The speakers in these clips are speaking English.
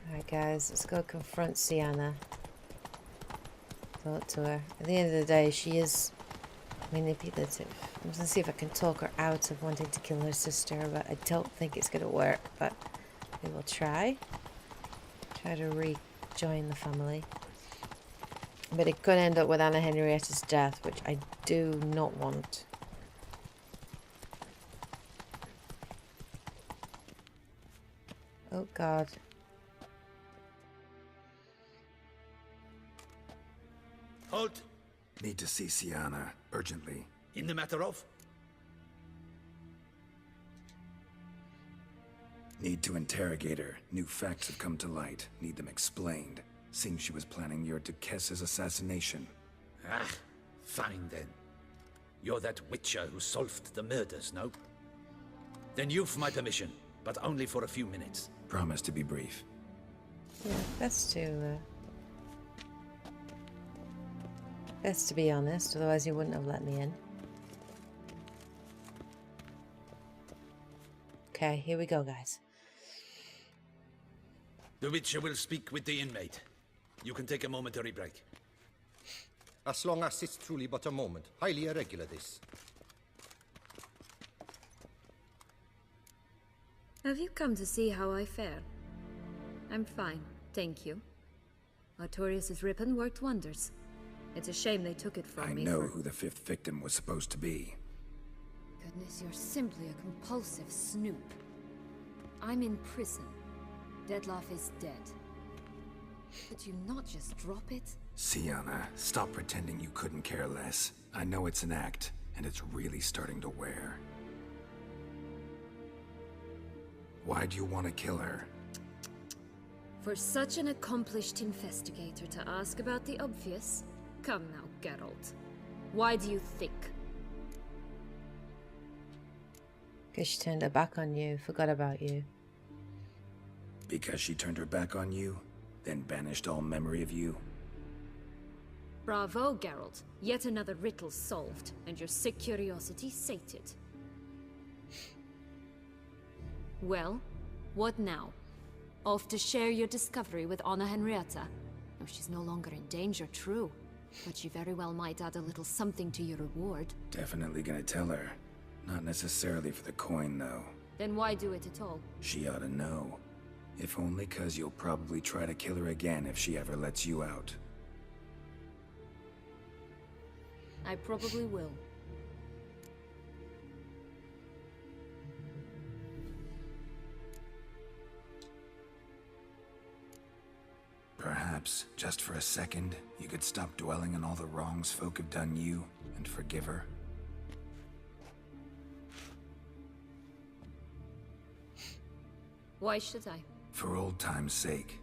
Alright guys, let's go confront Sienna. Talk to her. At the end of the day, she is manipulative. I'm gonna see if I can talk her out of wanting to kill her sister, but I don't think it's gonna work, but we will try. Try to rejoin the family. But it could end up with Anna Henrietta's death, which I do not want. Oh god. Halt! Need to see Sienna, urgently. In the matter of? Need to interrogate her. New facts have come to light. Need them explained. Seems she was planning your Duquesse's assassination. Ah, fine then. You're that witcher who solved the murders, no? Then you've my permission, but only for a few minutes. Promise to be brief. Yeah, best to be honest, otherwise you wouldn't have let me in. Okay, here we go, guys. The witcher will speak with the inmate. You can take a momentary break. As long as it's truly but a moment. Highly irregular, this. Have you come to see how I fare? I'm fine, thank you. Artorius' ribbon worked wonders. It's a shame they took it from me. I know who the fifth victim was supposed to be. Goodness, you're simply a compulsive snoop. I'm in prison. Dettlaff is dead. Could you not just drop it? Sienna, stop pretending you couldn't care less. I know it's an act, and it's really starting to wear. Why'd you want to kill her? For such an accomplished investigator to ask about the obvious? Come now, Geralt. Why do you think? Because she turned her back on you, forgot about you. Because she turned her back on you, then banished all memory of you? Bravo, Geralt. Yet another riddle solved, and your sick curiosity sated. Well, what now? Off to share your discovery with Anna Henrietta? Oh, she's no longer in danger, true. But she very well might add a little something to your reward. Definitely gonna tell her. Not necessarily for the coin, though. Then why do it at all? She ought to know. If only 'cause you'll probably try to kill her again if she ever lets you out. I probably will. Perhaps, just for a second, you could stop dwelling on all the wrongs folk have done you and forgive her. Why should I? For old time's sake.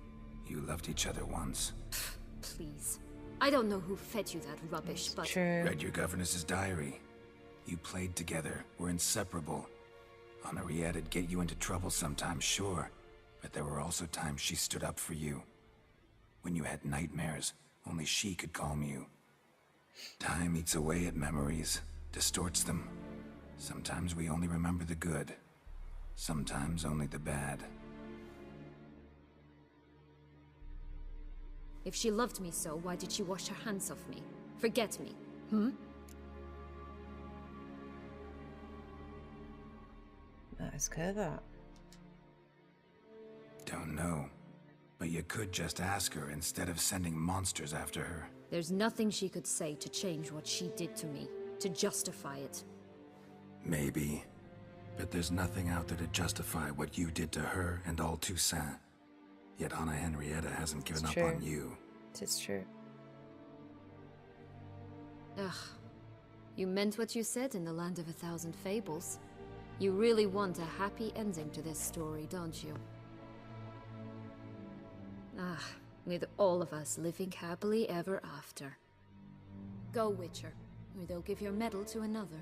You loved each other once. Please. I don't know who fed you that rubbish, but... True. Read your governess's diary. You played together, were inseparable. Henriette'd get you into trouble sometimes, sure. But there were also times she stood up for you. When you had nightmares, only she could calm you. Time eats away at memories, distorts them. Sometimes we only remember the good. Sometimes only the bad. If she loved me so, why did she wash her hands off me? Forget me, Ask her that. Don't know. But you could just ask her instead of sending monsters after her. There's nothing she could say to change what she did to me, to justify it. Maybe. But there's nothing out there to justify what you did to her and all Toussaint. Yet Anna Henrietta hasn't given up on you. It's true. Ugh. You meant what you said in the Land of a Thousand Fables. You really want a happy ending to this story, don't you? Ah, with all of us living happily ever after. Go, Witcher, or they'll give your medal to another.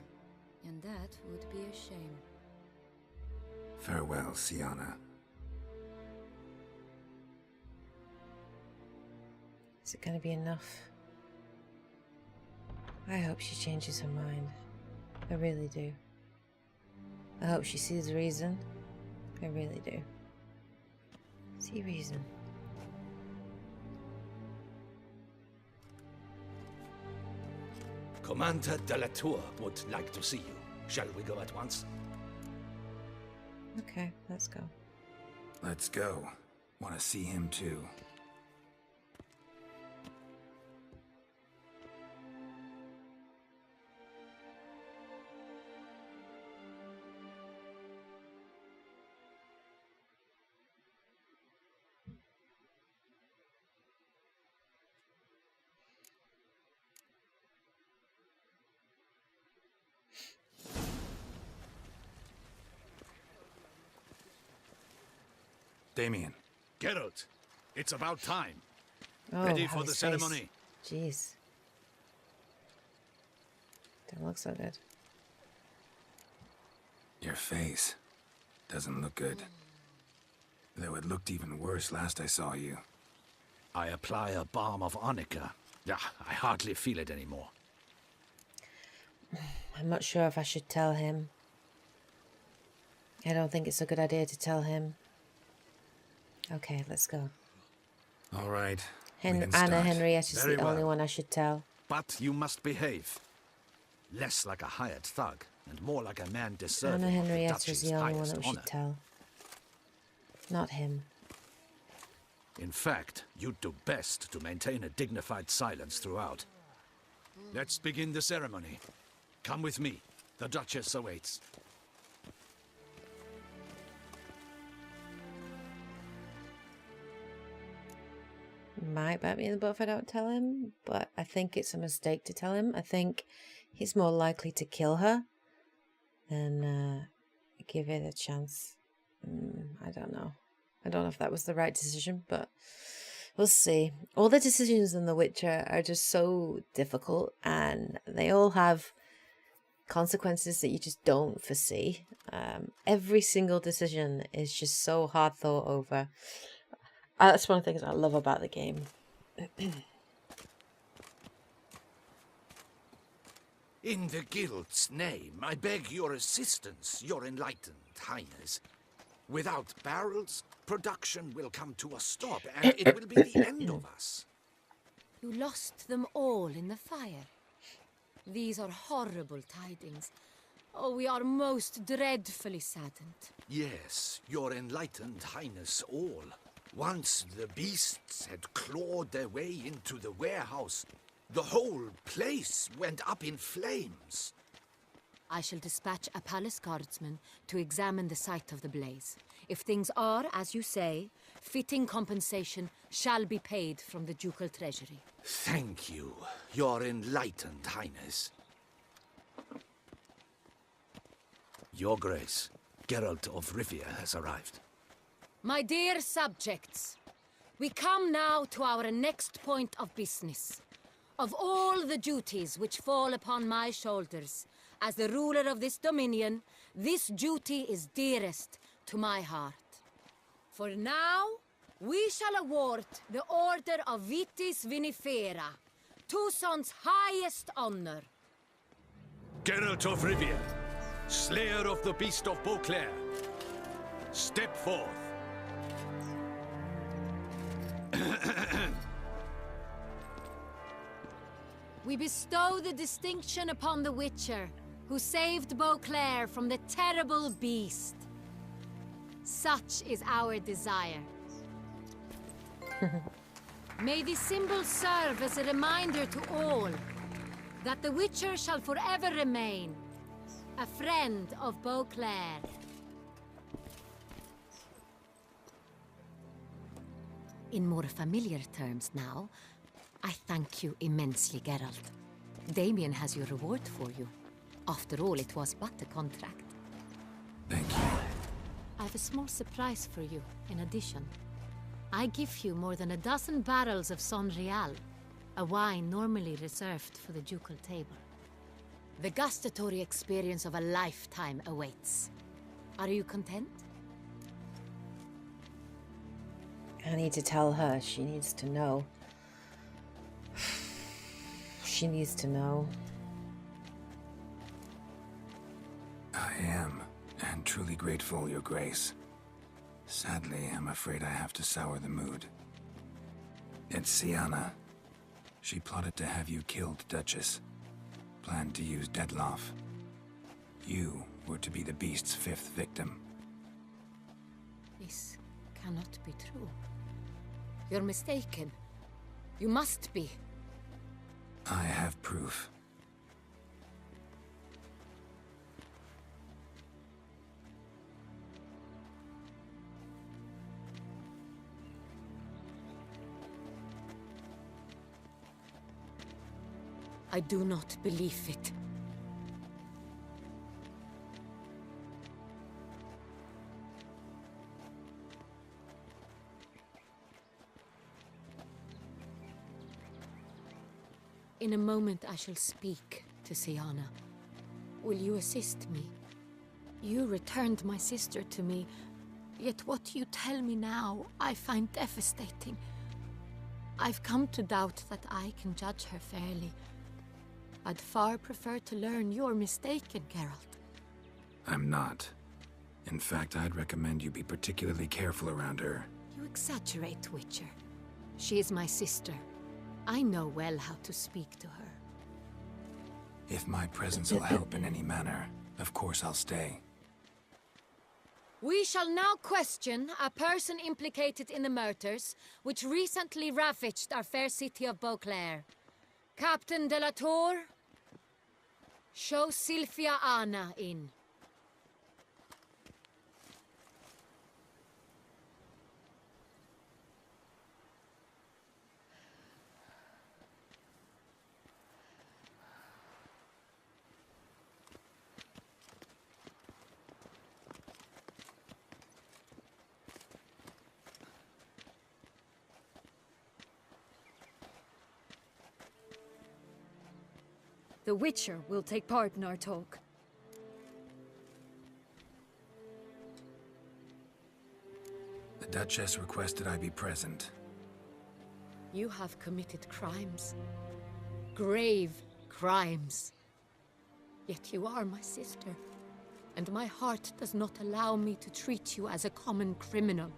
And that would be a shame. Farewell, Sienna. Is it going to be enough? I hope she changes her mind. I really do. I hope she sees reason. I really do. See reason. Commander de la Tour would like to see you. Shall we go at once? Okay, let's go. Let's go. Want to see him too. Damien. Geralt, it's about time. Oh, Ready how for the his face. ceremony? Jeez. Don't look so good. Your face doesn't look good. Though it looked even worse last I saw you. I apply a balm of arnica. Yeah, I hardly feel it anymore. I'm not sure if I should tell him. I don't think it's a good idea to tell him. Okay, let's go. All right. Anna start. Henrietta's Very the only well. one I should tell. But you must behave. Less like a hired thug, and more like a man deserving Anna of the Henrietta's Duchy's the only one highest that we honor. should tell. Not him. In fact, you'd do best to maintain a dignified silence throughout. Let's begin the ceremony. Come with me. The Duchess awaits. Might bite me in the butt if I don't tell him, but I think it's a mistake to tell him. I think he's more likely to kill her than give it a chance. I don't know. I don't know if that was the right decision, but we'll see. All the decisions in The Witcher are just so difficult, and they all have consequences that you just don't foresee. Every single decision is just so hard thought over. That's one of the things I love about the game. In the Guild's name, I beg your assistance, your enlightened highness. Without barrels, production will come to a stop, and it will be the end of us. You lost them all in the fire. These are horrible tidings. Oh, we are most dreadfully saddened. Yes, your enlightened highness all. Once the beasts had clawed their way into the warehouse, the whole place went up in flames. I shall dispatch a palace guardsman to examine the site of the blaze. If things are, as you say, fitting compensation shall be paid from the ducal treasury. Thank you, your enlightened highness. Your Grace, Geralt of Rivia has arrived. My dear subjects, we come now to our next point of business. Of all the duties which fall upon my shoulders, as the ruler of this dominion, this duty is dearest to my heart. For now, we shall award the Order of Vitis Vinifera, Tucson's highest honor. Geralt of Rivia, slayer of the beast of Beauclair, step forth. We bestow the distinction upon the Witcher, who saved Beauclair from the terrible beast. Such is our desire. May this symbol serve as a reminder to all that the Witcher shall forever remain a friend of Beauclair. In more familiar terms now, I thank you immensely, Geralt. Damien has your reward for you. After all, it was but a contract. Thank you. I have a small surprise for you, in addition. I give you more than a dozen barrels of Son Real, a wine normally reserved for the ducal table. The gustatory experience of a lifetime awaits. Are you content? I need to tell her. She needs to know. She needs to know. I am, and truly grateful, Your Grace. Sadly, I'm afraid I have to sour the mood. It's Sienna. She plotted to have you killed, Duchess. planned to use Dettlaff. You were to be the beast's 5th victim. This cannot be true. You're mistaken. You must be. I have proof. I do not believe it. In a moment I shall speak to Siana. Will you assist me? You returned my sister to me, yet what you tell me now I find devastating. I've come to doubt that I can judge her fairly. I'd far prefer to learn you're mistaken, Geralt. I'm not. In fact, I'd recommend you be particularly careful around her. You exaggerate, Witcher. She is my sister. I know well how to speak to her. If my presence will help in any manner, of course I'll stay. We shall now question a person implicated in the murders which recently ravaged our fair city of Beauclair. Captain de la Tour, show Sylvia Anna in. The Witcher will take part in our talk. The Duchess requested I be present. You have committed crimes. Grave crimes. Yet you are my sister, and my heart does not allow me to treat you as a common criminal.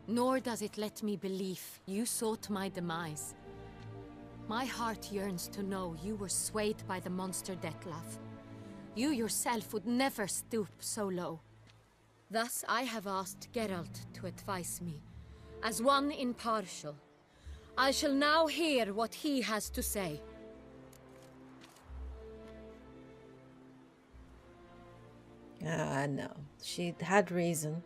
Nor does it let me believe you sought my demise. My heart yearns to know you were swayed by the monster Dettlaff. You yourself would never stoop so low. Thus I have asked Geralt to advise me, as one impartial. I shall now hear what he has to say. No. She had reason.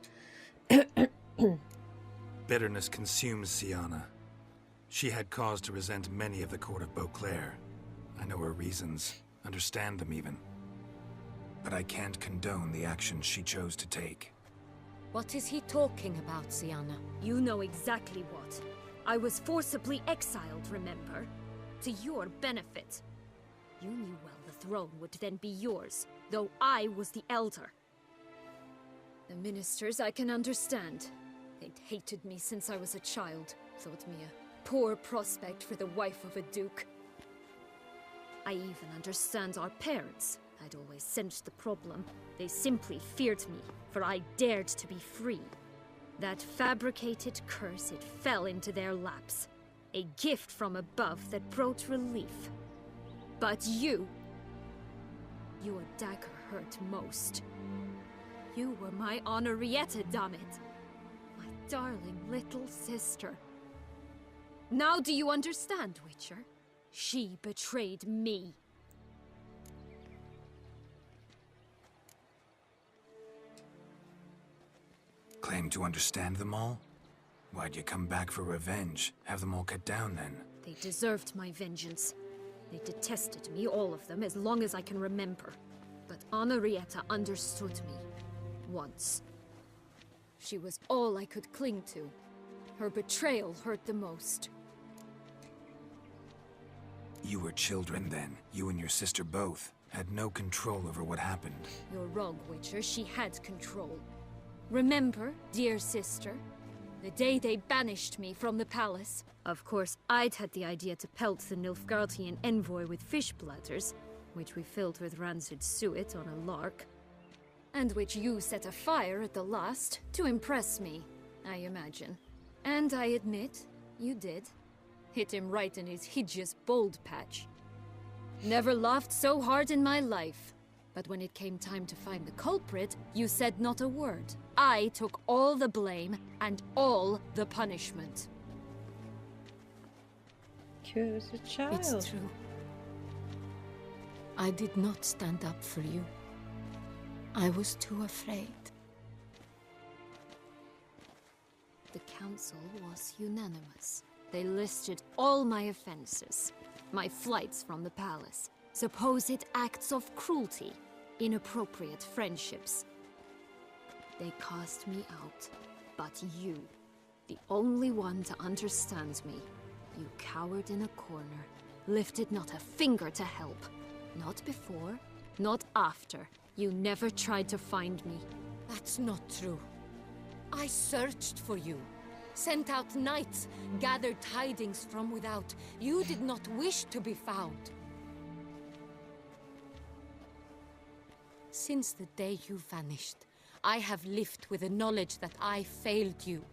Bitterness consumes Siana. She had cause to resent many of the court of Beauclair. I know her reasons, understand them even. But I can't condone the actions she chose to take. What is he talking about, Siana? You know exactly what. I was forcibly exiled, remember? To your benefit. You knew well the throne would then be yours, though I was the elder. The ministers I can understand. They'd hated me since I was a child, thought me a poor prospect for the wife of a duke. I even understand our parents. I'd always sensed the problem. They simply feared me, for I dared to be free. That fabricated curse, it fell into their laps. A gift from above that brought relief. But you... your dagger hurt most. You were my Henrietta, damn it. My darling little sister. Now do you understand, Witcher? She betrayed me. Claim to understand them all? Why'd you come back for revenge? Have them all cut down then? They deserved my vengeance. They detested me, all of them, as long as I can remember. But Henrietta understood me. Once. She was all I could cling to. Her betrayal hurt the most. You were children then. You and your sister both had no control over what happened. You're wrong, Witcher. She had control. Remember, dear sister, the day they banished me from the palace? Of course, I'd had the idea to pelt the Nilfgaardian envoy with fish bladders, which we filled with rancid suet on a lark, and which you set afire at the last to impress me, I imagine. And I admit, you did. Hit him right in his hideous bald patch. Never laughed so hard in my life. But when it came time to find the culprit, you said not a word. I took all the blame and all the punishment. Cute as a child. It's true. I did not stand up for you. I was too afraid. The council was unanimous. They listed all my offenses. My flights from the palace, supposed acts of cruelty, inappropriate friendships. They cast me out, but you, the only one to understand me, you cowered in a corner, lifted not a finger to help. Not before, not after. You never tried to find me. That's not true. I searched for you. Sent out knights, gathered tidings from without. You did not wish to be found. Since the day you vanished, I have lived with the knowledge that I failed you.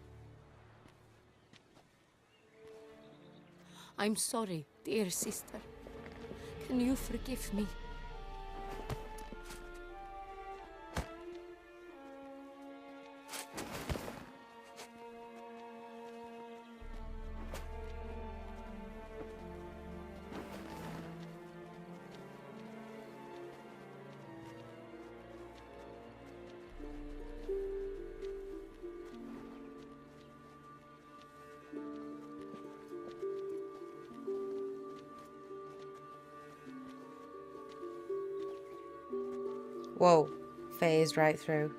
I'm sorry, dear sister. Can you forgive me? Whoa. Phased right through.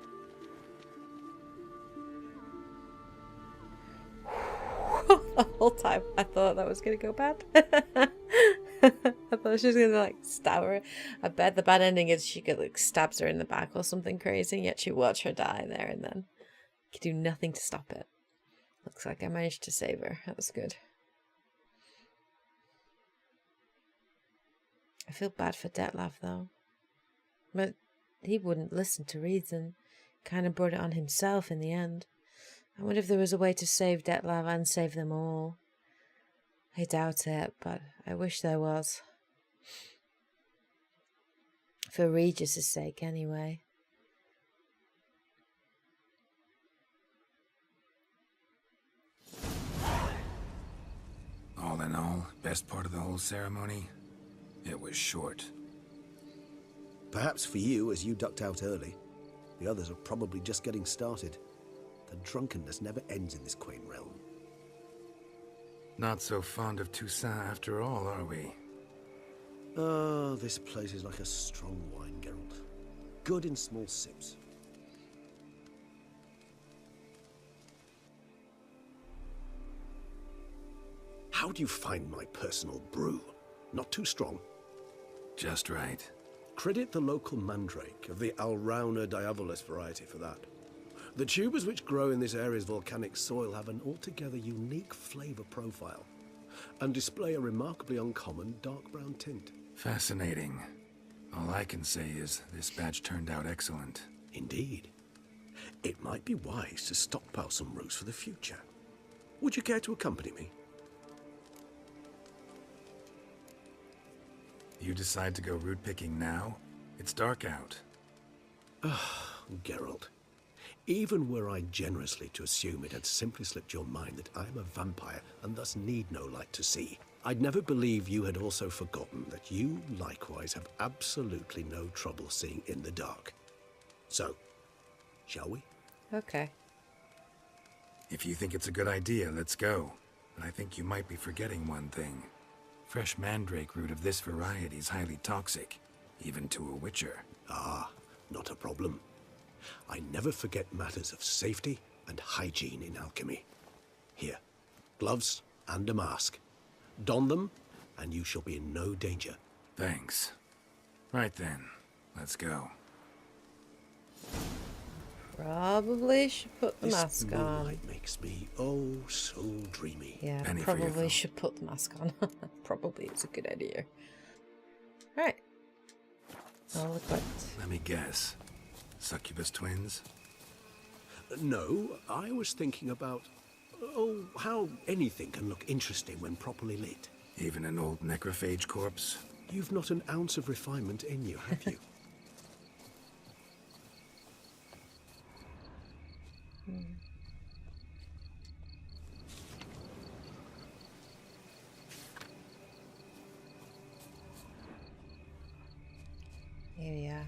The whole time I thought that was going to go bad. I thought she was going to like stab her. I bet the bad ending is she could like stabs her in the back or something crazy, yet she watch her die there and then could do nothing to stop it. Looks like I managed to save her. That was good. I feel bad for Detlef though. But he wouldn't listen to reason. Kind of brought it on himself in the end. I wonder if there was a way to save Detlef and save them all. I doubt it, but I wish there was. For Regis' sake, anyway. All in all, best part of the whole ceremony? It was short. Perhaps for you, as you ducked out early. The others are probably just getting started. The drunkenness never ends in this quaint realm. Not so fond of Toussaint after all, are we? Oh, this place is like a strong wine, Geralt. Good in small sips. How do you find my personal brew? Not too strong? Just right. Credit the local mandrake of the Alrauna diabolus variety for that. The tubers which grow in this area's volcanic soil have an altogether unique flavor profile and display a remarkably uncommon dark brown tint. Fascinating. All I can say is this batch turned out excellent. Indeed. It might be wise to stockpile some roots for the future. Would you care to accompany me? You decide to go root picking now? It's dark out. Geralt, even were I generously to assume it had simply slipped your mind that I am a vampire and thus need no light to see, I'd never believe you had also forgotten that you likewise have absolutely no trouble seeing in the dark. So, shall we? Okay. If you think it's a good idea, let's go. But I think you might be forgetting one thing. Fresh mandrake root of this variety is highly toxic, even to a witcher. Ah, not a problem. I never forget matters of safety and hygiene in alchemy. Here, gloves and a mask. Don them, and you shall be in no danger. Thanks. Right then, let's go. Probably should put the This mask on. moonlight makes me oh so dreamy. Yeah, Penny for your probably thumb. should put the mask on. Probably it's a good idea. Right. All equipped. Let me guess. Succubus twins? No, I was thinking about, how anything can look interesting when properly lit. Even an old necrophage corpse? You've not an ounce of refinement in you, have you? Here we are.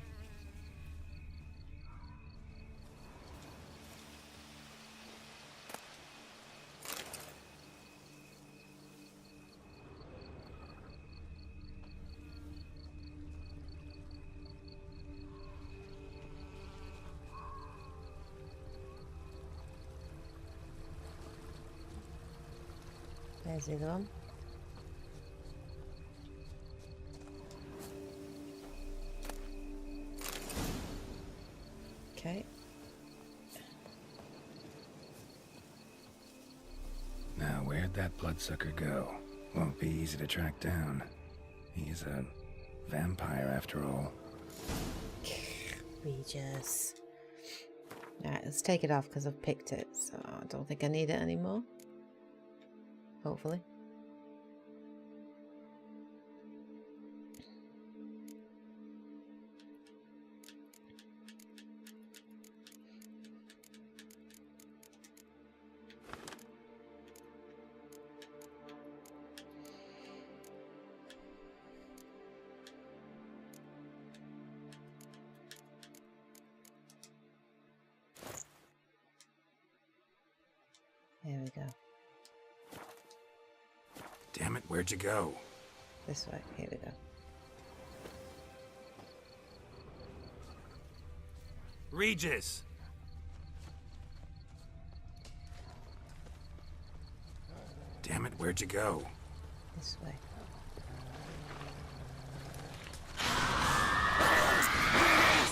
There's the other one. Okay. Now, where'd that bloodsucker go? Won't be easy to track down. He's a vampire after all. Regis. Alright, let's take it off because I've picked it, so I don't think I need it anymore. Hopefully. There we go. Damn it, where'd you go? This way. Here we go. Regis! Damn it, where'd you go? This way.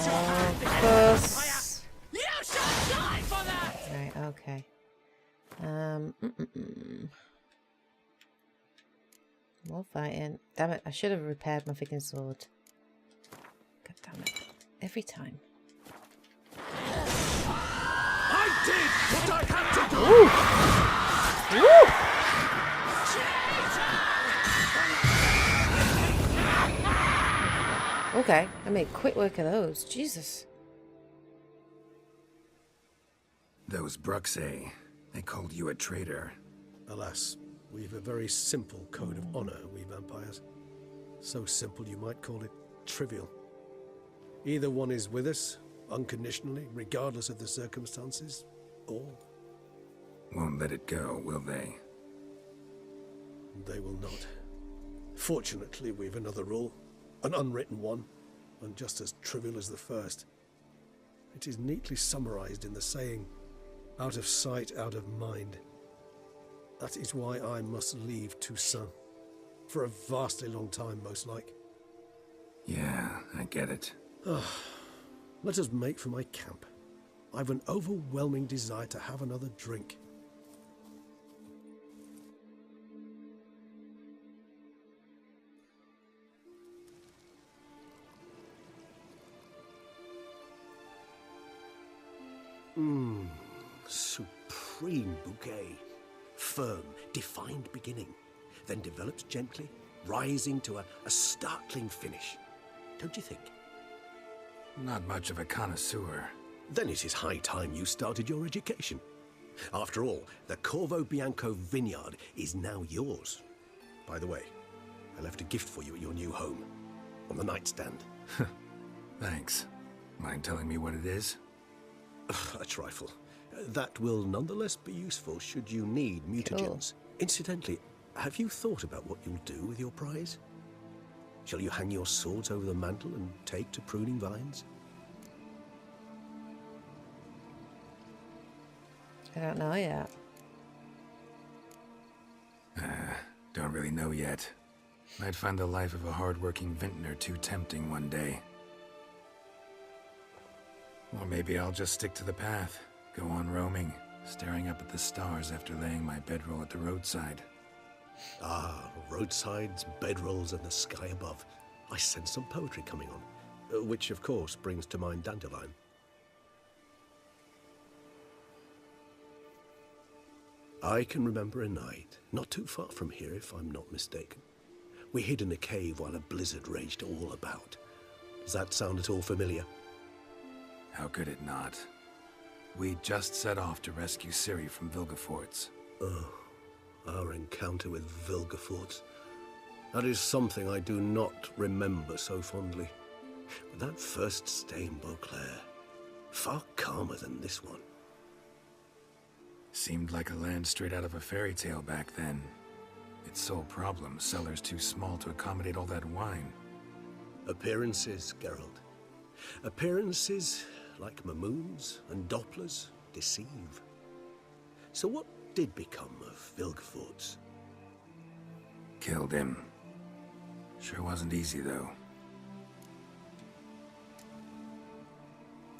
Of course. You should die for that! Right, okay. More fighting. Damn it, I should have repaired my freaking sword. God damn it. Every time. I did what I had to do! Ooh! Okay, I made quick work of those. Jesus. Those Bruxay, they called you a traitor. Alas, we've a very simple code of honor, we vampires. So simple you might call it trivial. Either one is with us, unconditionally, regardless of the circumstances, or Won't let it go, will they? they will not. Fortunately, we've another rule, an unwritten one, and just as trivial as the first. It is neatly summarized in the saying, out of sight, out of mind. That is why I must leave Toussaint. For a vastly long time, most like. Yeah, I get it. Let us make for my camp. I've an overwhelming desire to have another drink. Supreme bouquet. Firm, defined beginning, then develops gently, rising to a startling finish. Don't you think? Not much of a connoisseur. Then it is high time you started your education. After all, the Corvo Bianco vineyard is now yours. By the way, I left a gift for you at your new home, on the nightstand. Thanks. Mind telling me what it is? A trifle. That will nonetheless be useful should you need mutagens. Incidentally, have you thought about what you'll do with your prize? Shall you hang your swords over the mantle and take to pruning vines? I don't know yet. Don't really know yet. Might find the life of a hard-working vintner too tempting one day. Or maybe I'll just stick to the path, go on roaming, staring up at the stars after laying my bedroll at the roadside. Ah, roadsides, bedrolls, and the sky above. I sense some poetry coming on, which of course brings to mind Dandelion. I can remember a night, not too far from here if I'm not mistaken, We hid in a cave while a blizzard raged all about. Does that sound at all familiar? How could it not? We just set off to rescue Ciri from Vilgefortz. Oh, our encounter with Vilgefortz. That is something I do not remember so fondly. But that first stay in Beauclair, far calmer than this one. Seemed like a land straight out of a fairy tale back then. Its sole problem, cellars too small to accommodate all that wine. Appearances, Geralt. Appearances, like Mamoons and Dopplers, deceive. So what did become of Vilgefortz? Killed him. Sure wasn't easy, though.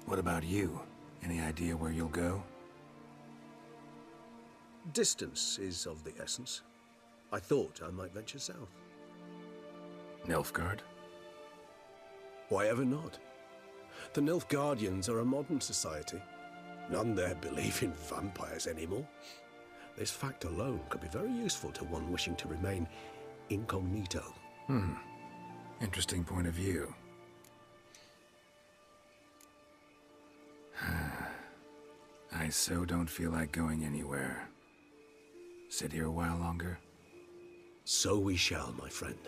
What about you? Any idea where you'll go? Distance is of the essence. I thought I might venture south. Nilfgaard? Why ever not? The Nilfgaardians are a modern society. None there believe in vampires anymore. This fact alone could be very useful to one wishing to remain incognito. Interesting point of view. I so don't feel like going anywhere. Sit here a while longer? So we shall, my friend.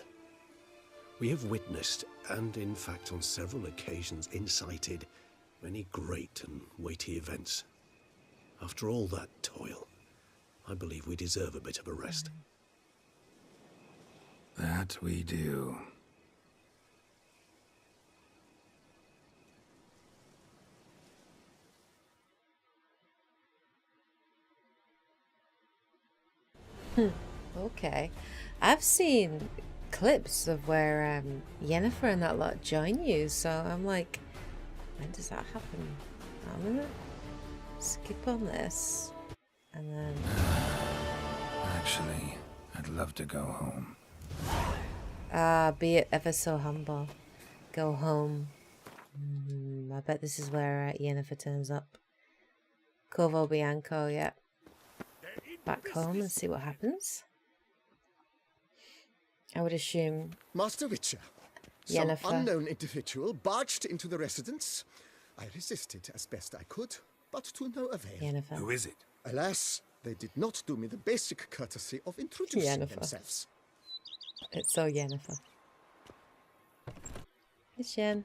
We have witnessed, and in fact on several occasions incited, many great and weighty events. After all that toil, I believe we deserve a bit of a rest. That we do. Okay. I've seen clips of where Yennefer and that lot join you, so I'm like, when does that happen? I'm gonna skip on this, and then... Actually, I'd love to go home. Be it ever so humble. Go home. I bet this is where Yennefer turns up. Corvo Bianco, yeah. Back home and see what happens. I would assume Master Witcher, Yennefer. some unknown individual barged into the residence. I resisted as best I could, but to no avail. Yennefer. Who is it? Alas, they did not do me the basic courtesy of introducing Yennefer. themselves. It's so Yennefer. It's Yen.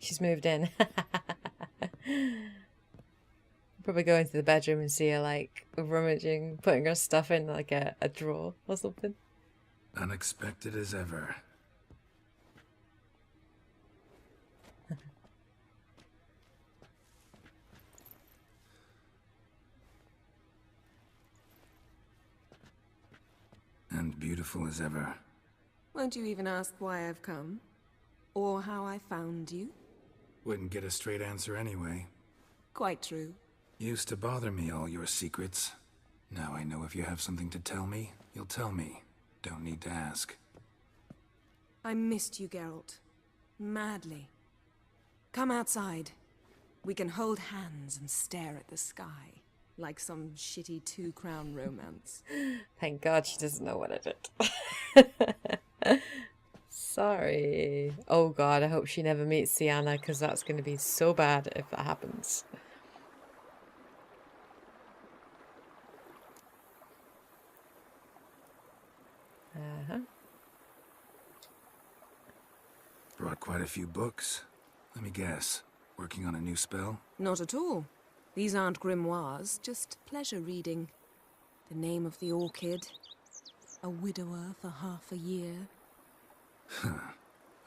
She's moved in. Probably go into the bedroom and see her like rummaging, putting her stuff in like a drawer or something. Unexpected as ever. And beautiful as ever. Won't you even ask why I've come? Or how I found you? Wouldn't get a straight answer anyway. Quite true. Used to bother me, all your secrets. Now I know if you have something to tell me, you'll tell me. Don't need to ask. I missed you, Geralt. Madly. Come outside. We can hold hands and stare at the sky. Like some shitty two-crown romance. Thank God she doesn't know what I did. Sorry. Oh God, I hope she never meets Sienna, because that's going to be so bad if that happens. Brought quite a few books. Let me guess. Working on a new spell? Not at all. These aren't grimoires, just pleasure reading. The Name of the Orchid. A widower for half a year.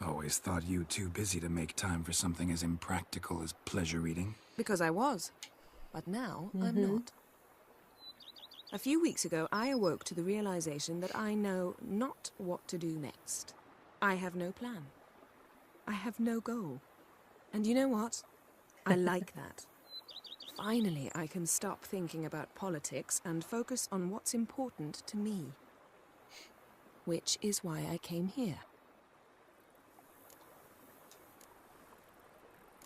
Always thought you too busy to make time for something as impractical as pleasure reading. Because I was. But now, I'm not. A few weeks ago, I awoke to the realization that I know not what to do next. I have no plan. I have no goal. And you know what? I like that. Finally, I can stop thinking about politics and focus on what's important to me. Which is why I came here.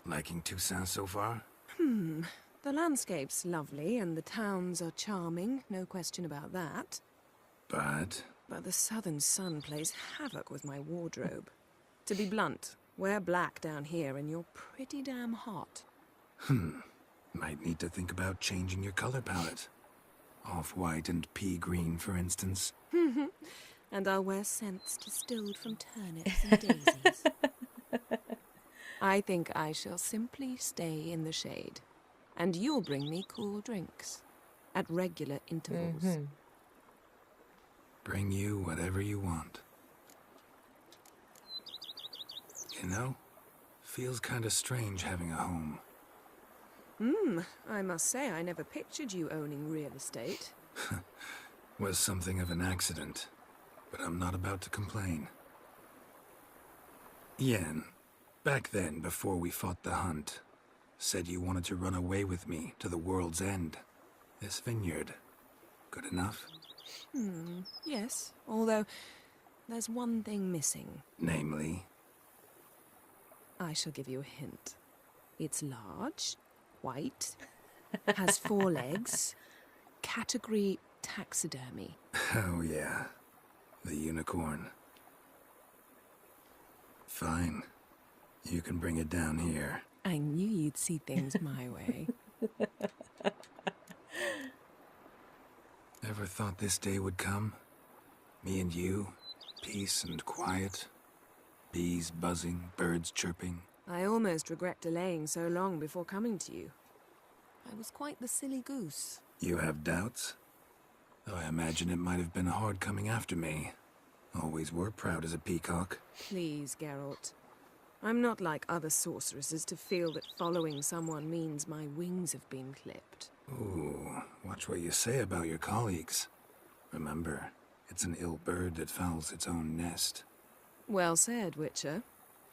Liking Toussaint so far? The landscape's lovely and the towns are charming, no question about that. But But the southern sun plays havoc with my wardrobe. To be blunt, wear black down here and you're pretty damn hot. might need to think about changing your color palette. Off-white and pea green, for instance. And I'll wear scents distilled from turnips and daisies. I think I shall simply stay in the shade. And you'll bring me cool drinks. At regular intervals. Bring you whatever you want. You know, feels kinda strange having a home. I must say I never pictured you owning real estate. Was something of an accident, but I'm not about to complain. Yen, back then, before we fought the hunt, said you wanted to run away with me to the world's end. This vineyard, good enough? Yes, although there's one thing missing. Namely? I shall give you a hint. It's large, white, has 4 legs, category taxidermy. Oh yeah, the unicorn. Fine, you can bring it down here. I knew you'd see things my way. Ever thought this day would come? Me and you, peace and quiet. Bees buzzing, birds chirping. I almost regret delaying so long before coming to you. I was quite the silly goose. You have doubts? Though I imagine it might have been hard coming after me. Always were proud as a peacock. Please, Geralt. I'm not like other sorceresses to feel that following someone means my wings have been clipped. Ooh, watch what you say about your colleagues. Remember, it's an ill bird that fouls its own nest. Well said, Witcher.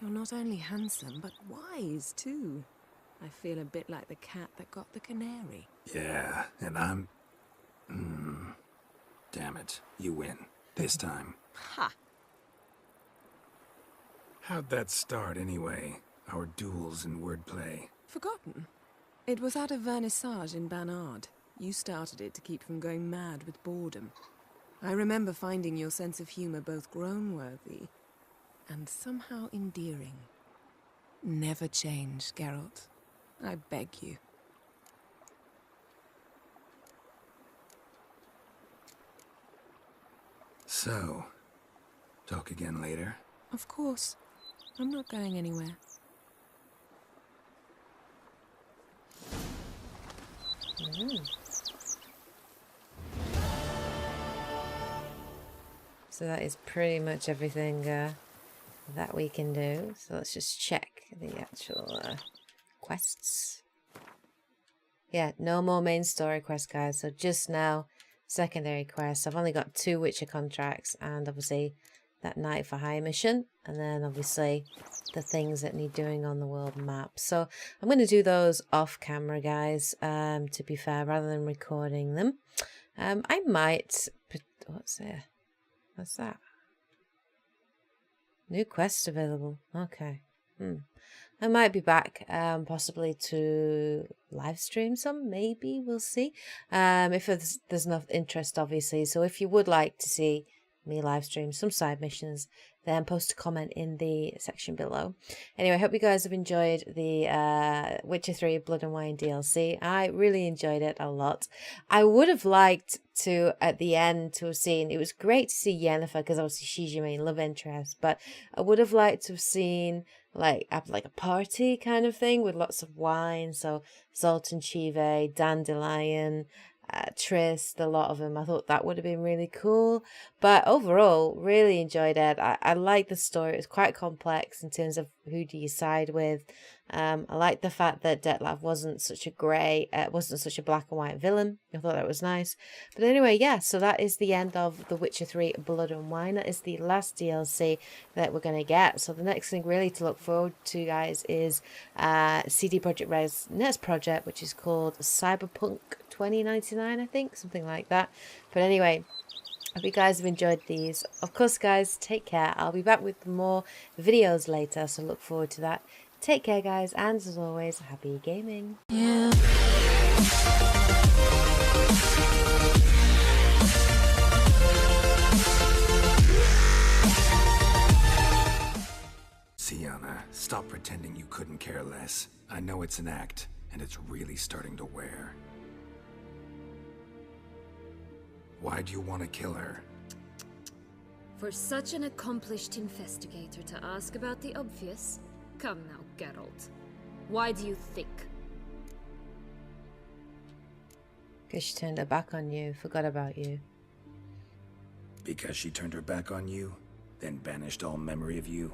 You're not only handsome, but wise, too. I feel a bit like the cat that got the canary. Yeah, and I'm... Damn it, you win. This time. Ha! How'd that start, anyway? Our duels and wordplay. Forgotten. It was at a vernissage in Banard. You started it to keep from going mad with boredom. I remember finding your sense of humor both groan-worthy and somehow endearing. Never change, Geralt. I beg you. So, talk again later? Of course. I'm not going anywhere. So that is pretty much everything that we can do. So let's just check the actual quests. Yeah, no more main story quests, guys. So just now, secondary quests. I've only got 2 Witcher contracts and obviously that Night for Hire mission. And then obviously the things that need doing on the world map. So I'm going to do those off camera, guys, to be fair, rather than recording them. I might... What's there? What's that? New quest available. Okay. I might be back possibly to live stream some, maybe, we'll see. If there's enough interest, obviously. So if you would like to see me live stream some side missions, then post a comment in the section below. Anyway, I hope you guys have enjoyed the Witcher 3 Blood and Wine DLC. I really enjoyed it a lot. I would have liked to, at the end, to have seen, it was great to see Yennefer, because obviously she's your main love interest, but I would have liked to have seen like a party kind of thing with lots of wine. So Zoltan Chive, Dandelion, Triss, a lot of them. I thought that would have been really cool. But overall, really enjoyed it. I like the story. It was quite complex in terms of who do you side with. I like the fact that Dettlaff wasn't such a wasn't such a black and white villain. I thought that was nice. But anyway, yeah, so that is the end of The Witcher 3 Blood and Wine. That is the last DLC that we're going to get. So the next thing really to look forward to, guys, is CD Projekt Red's next project, which is called Cyberpunk 2099, I think, something like that. But anyway, hope you guys have enjoyed these. Of course, guys, take care. I'll be back with more videos later, so look forward to that. Take care, guys, and as always, happy gaming. Sienna, stop pretending you couldn't care less. I know it's an act, and it's really starting to wear. Why do you want to kill her? For such an accomplished investigator to ask about the obvious? Come now, Geralt. Why do you think? Because she turned her back on you, forgot about you. Because she turned her back on you, then banished all memory of you?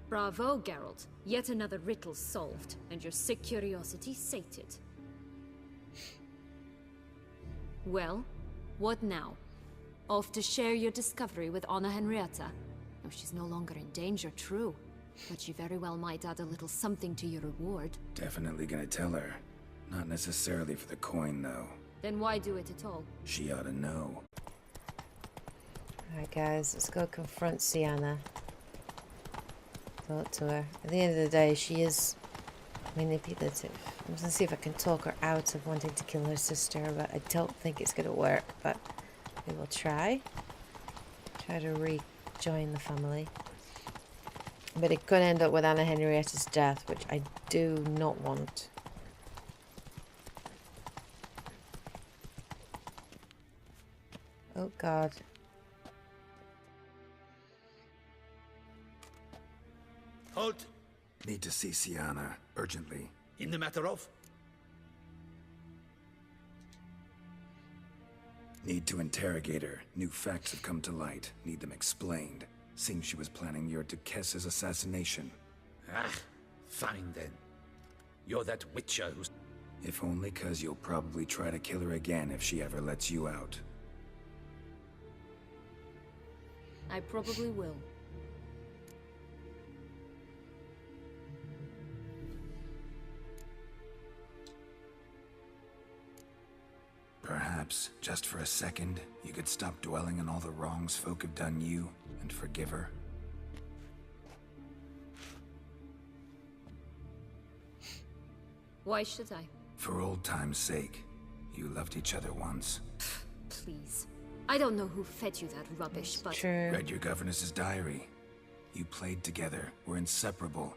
Bravo, Geralt. Yet another riddle solved, and your sick curiosity sated. Well, what now? Off to share your discovery with Anna Henrietta? Oh, she's no longer in danger, true. But she very well might add a little something to your reward. Definitely gonna tell her. Not necessarily for the coin, though. Then why do it at all? She ought to know. Alright guys, let's go confront Sienna. Talk to her. At the end of the day, she is manipulative. I'm gonna see if I can talk her out of wanting to kill her sister, but I don't think it's gonna work, but we will try. Try to rejoin the family. But it could end up with Anna Henrietta's death, which I do not want. Oh god. Halt! Need to see Sienna, urgently. In the matter of? Need to interrogate her. New facts have come to light. Need them explained. Seems she was planning your Duquesse's assassination. Ah, fine then. You're that witcher who's... If only 'cause you'll probably try to kill her again if she ever lets you out. I probably will. Perhaps, just for a second, you could stop dwelling on all the wrongs folk have done you, and forgive her. Why should I? For old time's sake. You loved each other once. Please. I don't know who fed you that rubbish, but... True. Read your governess's diary. You played together, were inseparable.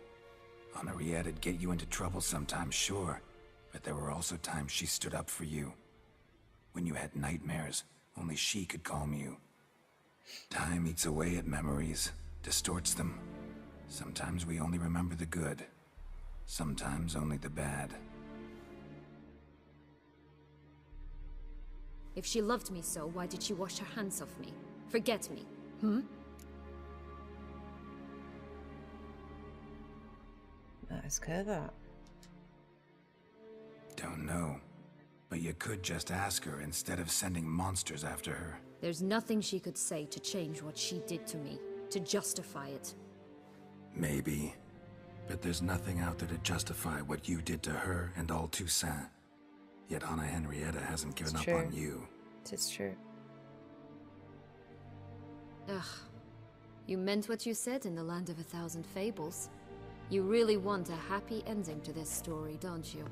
Henriette'd get you into trouble sometimes, sure. But there were also times she stood up for you. When you had nightmares, only she could calm you. Time eats away at memories, distorts them. Sometimes we only remember the good. Sometimes only the bad. If she loved me so, why did she wash her hands off me? Forget me, Ask her that. Don't know. But you could just ask her instead of sending monsters after her. There's nothing she could say to change what she did to me, to justify it. Maybe. But there's nothing out there to justify what you did to her and all Toussaint. Yet Anna Henrietta hasn't given up on you. It's true. Ugh. You meant what you said in the Land of a Thousand Fables. You really want a happy ending to this story, don't you?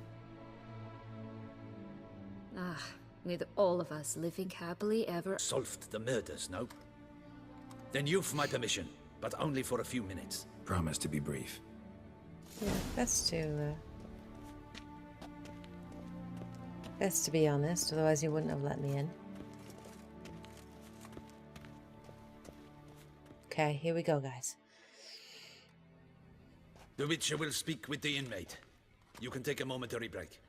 Ah, with all of us living happily ever... Solved the murders, no? Then you've my permission, but only for a few minutes. Promise to be brief. Yeah, best to be honest, otherwise you wouldn't have let me in. Okay, here we go, guys. The Witcher will speak with the inmate. You can take a momentary break.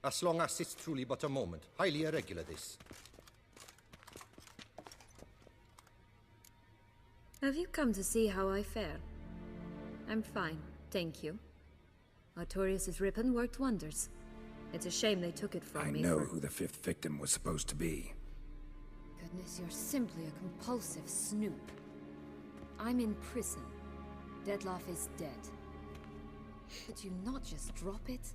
As long as it's truly but a moment. Highly irregular, this. Have you come to see how I fare? I'm fine, thank you. Artorius' ribbon worked wonders. It's a shame they took it from me. I know who the fifth victim was supposed to be. Goodness, you're simply a compulsive snoop. I'm in prison. Dettlaff is dead. Could you not just drop it?